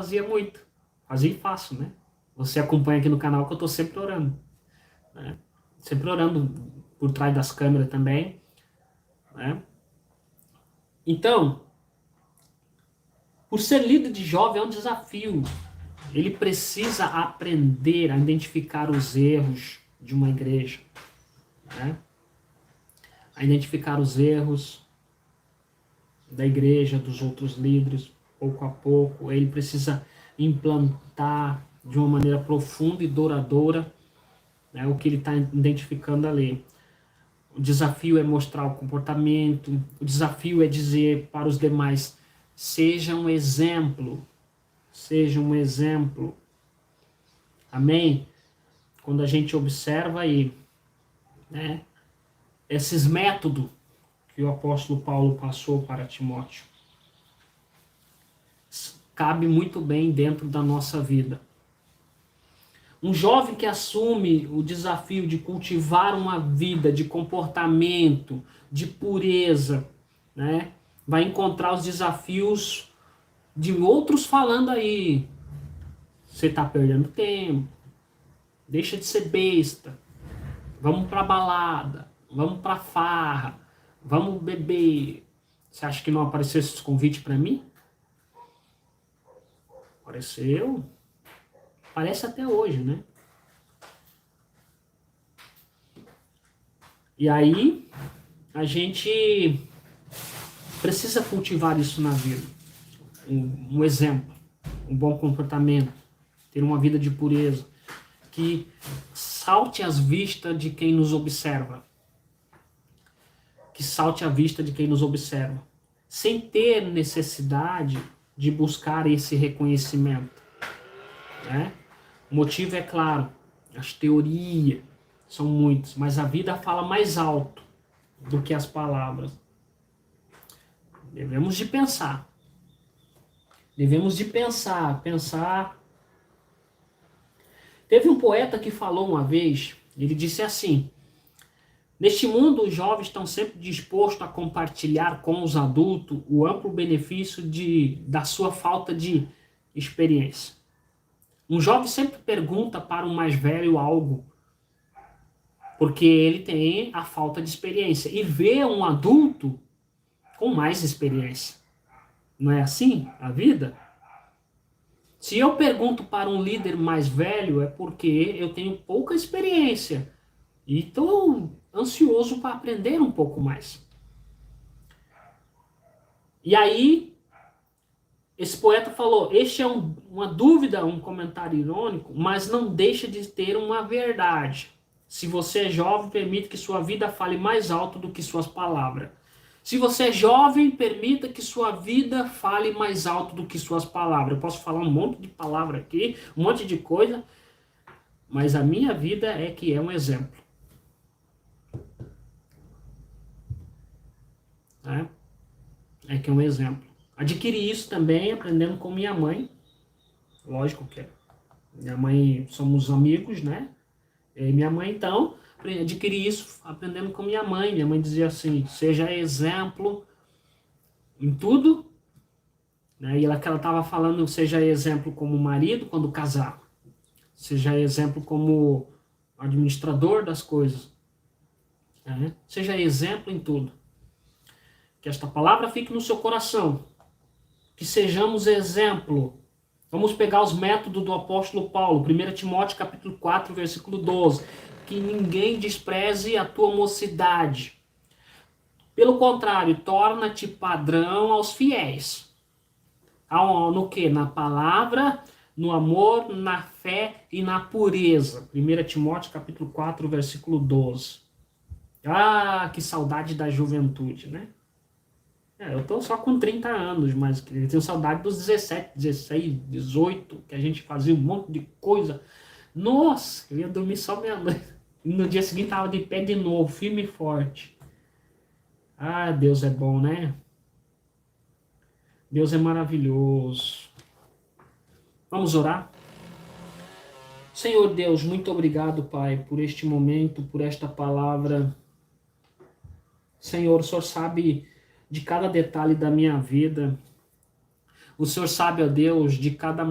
fazia muito. Fazia e faço, né? Você acompanha aqui no canal que eu tô sempre orando, né? Sempre orando por trás das câmeras também, né? Então, por ser líder de jovem é um desafio. Ele precisa aprender a identificar os erros de uma igreja, né? A identificar os erros da igreja, dos outros líderes, pouco a pouco. Ele precisa implantar de uma maneira profunda e duradoura, né, o que ele está identificando ali. O desafio é mostrar o comportamento, o desafio é dizer para os demais, seja um exemplo, seja um exemplo. Amém? Quando a gente observa aí, né, esses métodos que o apóstolo Paulo passou para Timóteo, cabe muito bem dentro da nossa vida. Um jovem que assume o desafio de cultivar uma vida de comportamento, de pureza, né, vai encontrar os desafios de outros falando aí. Você está perdendo tempo, deixa de ser besta, vamos para balada, vamos para farra, vamos beber. Você acha que não apareceu esse convite para mim? Apareceu. Parece até hoje, né? E aí, a gente precisa cultivar isso na vida. Um exemplo, um bom comportamento, ter uma vida de pureza, que salte às vistas de quem nos observa. Que salte à vista de quem nos observa. Sem ter necessidade de buscar esse reconhecimento, né? O motivo é claro, as teorias são muitas, mas a vida fala mais alto do que as palavras. Devemos de pensar. Devemos de pensar. Teve um poeta que falou uma vez, ele disse assim, neste mundo os jovens estão sempre dispostos a compartilhar com os adultos o amplo benefício da sua falta de experiência. Um jovem sempre pergunta para um mais velho algo, porque ele tem a falta de experiência, e vê um adulto com mais experiência. Não é assim a vida? Se eu pergunto para um líder mais velho, é porque eu tenho pouca experiência e estou ansioso para aprender um pouco mais. E aí, esse poeta falou, este é uma dúvida, um comentário irônico, mas não deixa de ter uma verdade. Se você é jovem, permita que sua vida fale mais alto do que suas palavras. Se você é jovem, permita que sua vida fale mais alto do que suas palavras. Eu posso falar um monte de palavra aqui, um monte de coisa, mas a minha vida é que é um exemplo. Né? É que é um exemplo. Adquiri isso também aprendendo com minha mãe. Lógico que minha mãe, somos amigos, né? E minha mãe, então, adquiri isso aprendendo com minha mãe. Minha mãe dizia assim, seja exemplo em tudo, né? E que ela estava falando, seja exemplo como marido quando casar, seja exemplo como administrador das coisas, né? Seja exemplo em tudo. Que esta palavra fique no seu coração, que sejamos exemplo. Vamos pegar os métodos do apóstolo Paulo, 1 Timóteo capítulo 4, versículo 12, que ninguém despreze a tua mocidade. Pelo contrário, torna-te padrão aos fiéis. No que? Na palavra, no amor, na fé e na pureza. 1 Timóteo capítulo 4, versículo 12. Ah, que saudade da juventude, né? Eu tô só com 30 anos, mas eu tenho saudade dos 17, 16, 18, que a gente fazia um monte de coisa. Nossa, eu ia dormir só meia-noite. E no dia seguinte tava de pé de novo, firme e forte. Ah, Deus é bom, né? Deus é maravilhoso. Vamos orar? Senhor Deus, muito obrigado, Pai, por este momento, por esta palavra. Senhor, o Senhor sabe de cada detalhe da minha vida. O Senhor sabe, ó Deus, de cada